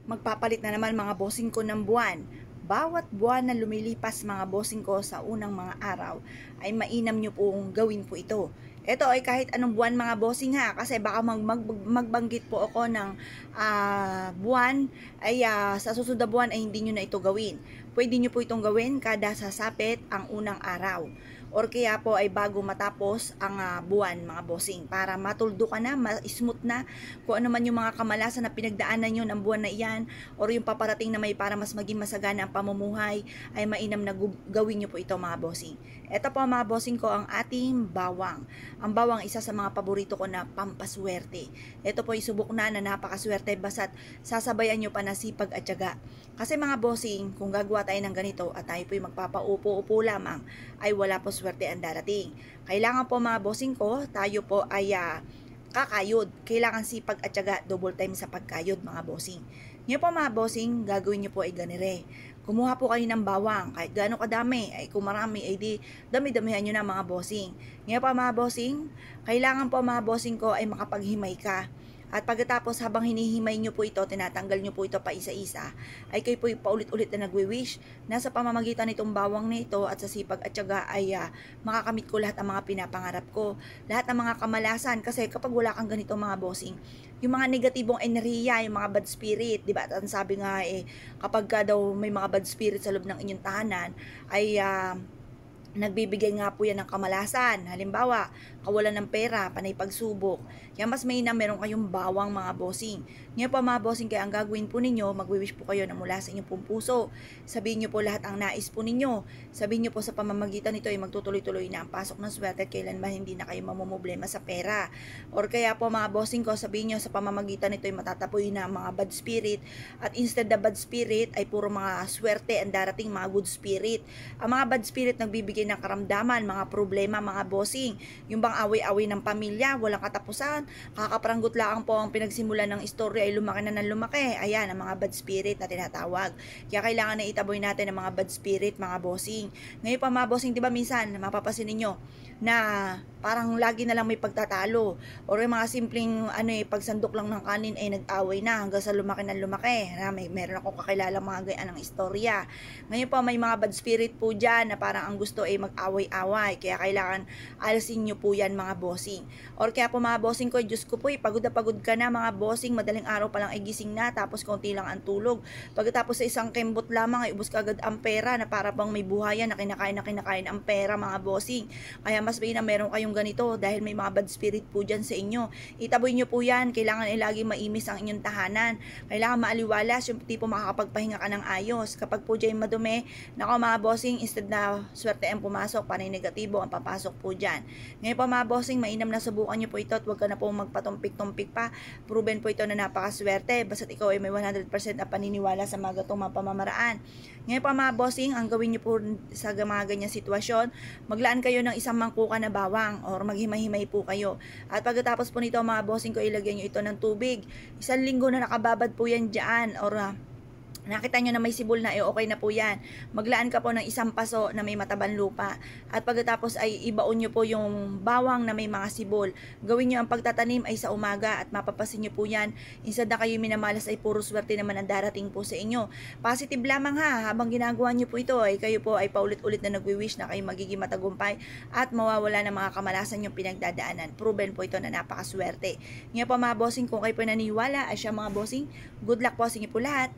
Magpapalit na naman mga bossing ko ng buwan. Bawat buwan na lumilipas mga bossing ko sa unang mga araw ay mainam nyo pong gawin po ito. Ito ay kahit anong buwan mga bossing ha, kasi baka magbanggit po ako ng buwan ay sa susunod na buwan ay hindi nyo na ito gawin. Pwede nyo po itong gawin kada sasapit ang unang araw or kaya po ay bago matapos ang buwan mga bossing, para matuldo ka na, smooth na kung ano man yung mga kamalasan na pinagdaanan nyo ng buwan na iyan or yung paparating na may para mas maging masagana ang pamumuhay, ay mainam na gawin nyo po ito mga bossing. Ito po mga bossing ko ang ating bawang. Ang bawang isa sa mga paborito ko na pampaswerte. Ito po isubok na napakaswerte basta't sasabayan nyo pa na sipag at tiyaga. Kasi mga bossing, kung gagawa tayo ng ganito at tayo po yung magpapaupo-upo lamang, ay wala po swerte ang darating. Kailangan po mga bossing ko, tayo po ay kakayod. Kailangan sipag at tiyaga, double time sa pagkayod mga bossing. Ngayon po mga bossing, gagawin nyo po ay ganire. Kumuha po kayo ng bawang, kahit gaano kadami, ay kung marami, ay di dami-damihan nyo na mga bossing. Ngayon po mga bossing, kailangan po mga bossing ko ay makapaghimay ka. At pagkatapos habang hinihimay nyo po ito, tinatanggal nyo po ito pa isa-isa, ay kayo po paulit-ulit na nagwi-wish na sa pamamagitan nitong bawang na ito at sa sipag at tiyaga ay makakamit ko lahat ang mga pinapangarap ko. Lahat ng mga kamalasan, kasi kapag wala kang ganito mga bossing, yung mga negatibong enerhiya, yung mga bad spirit, di ba? At sabi nga kapag daw may mga bad spirit sa loob ng inyong tahanan, ay nagbibigay nga po yan ng kamalasan. Halimbawa, kawalan ng pera, panay pagsubok. Kaya mas mainam meron kayong bawang mga bossing. Ngayon po mga bossing, kaya ang gagawin po ninyo, magwi-wish po kayo na mula sa inyong pong puso. Sabihin nyo po lahat ang nais po ninyo. Sabihin nyo po sa pamamagitan nito ay magtutuloy-tuloy na ang pasok ng swerte at kailanman hindi na kayo mamumblema sa pera. Or kaya po mga bossing ko, sabihin nyo sa pamamagitan nito ay matatapoy na ang mga bad spirit. At instead na bad spirit ay puro mga swerte ang darating, mga good spirit. Ang mga bad spirit nagbibigay ng karamdaman, mga problema, mga bossing. Yung bang away-away ng pamilya, walang katapusan, kakapranggot lang po ang pinagsimulan ng istorya ay lumaki na ng lumaki. Ayan, ang mga bad spirit na tinatawag. Kaya kailangan na itaboy natin ang mga bad spirit, mga bossing. Ngayon pa mga bossing, di ba minsan, mapapasin ninyo na parang lagi na lang may pagtatalo or yung mga simpleng pagsandok lang ng kanin ay nag-away na hanggang sa lumaki ng lumaki. Meron akong kakilala mga gayaan ng istorya. Ngayon pa may mga bad spirit po dyan na parang ang gusto ay mag-away-away, kaya kailangan alisin nyo po yan mga bossing. Or kaya po mga bossing ko, Diyos ko po pagod na pagod ka na mga bossing, madaling araw pa lang ay gising na, tapos konti lang ang tulog. Pagkatapos sa isang kembot lamang ay ubos ka agad ang pera na para bang may buhayan na kinakain ang pera mga bossing. Kaya mas mainam meron kayong ganito dahil may mga bad spirit po dyan sa inyo. Itaboy nyo po yan, kailangan ay lagi maimis ang inyong tahanan. Kailangan maaliwalas, yung tipo makakapagpahinga ka ng ayos. Kapag po dyan madumi, nako mga bossing, instead na swerte ang pumasok, panay negatibo ang papasok po dyan. Ngayon po mga bossing, mainam na subukan nyo po ito at huwag ka na po magpatumpik-tumpik pa. Proven po ito na napakaswerte, basta't ikaw ay may 100% na paniniwala sa mga gatong mga pamamaraan. Ngayon po mga bossing, ang gawin nyo po sa mga ganyang sitwasyon, maglaan kayo ng isang mangkuka na bawang or maghimay-himay po kayo. At pagkatapos po nito mga bossing ko, ilagyan nyo ito ng tubig. 1 linggo na nakababad po yan dyan or nakita nyo na may sibol na, okay na po yan. Maglaan ka po ng 1 paso na may matabang lupa. At pagkatapos ay ibaon nyo po yung bawang na may mga sibol. Gawin nyo ang pagtatanim ay sa umaga at mapapasin nyo po yan. Instead na kayo minamalas ay puro swerte naman ang darating po sa inyo. Positive lamang ha, habang ginagawa nyo po ito ay kayo po ay paulit-ulit na nagwi-wish na kayo magiging matagumpay at mawawala ng mga kamalasan yung pinagdadaanan. Proven po ito na napakaswerte. Ngayon po mga bossing, kung kayo po naniniwala ay siya mga bossing, good luck po sa inyo po lahat.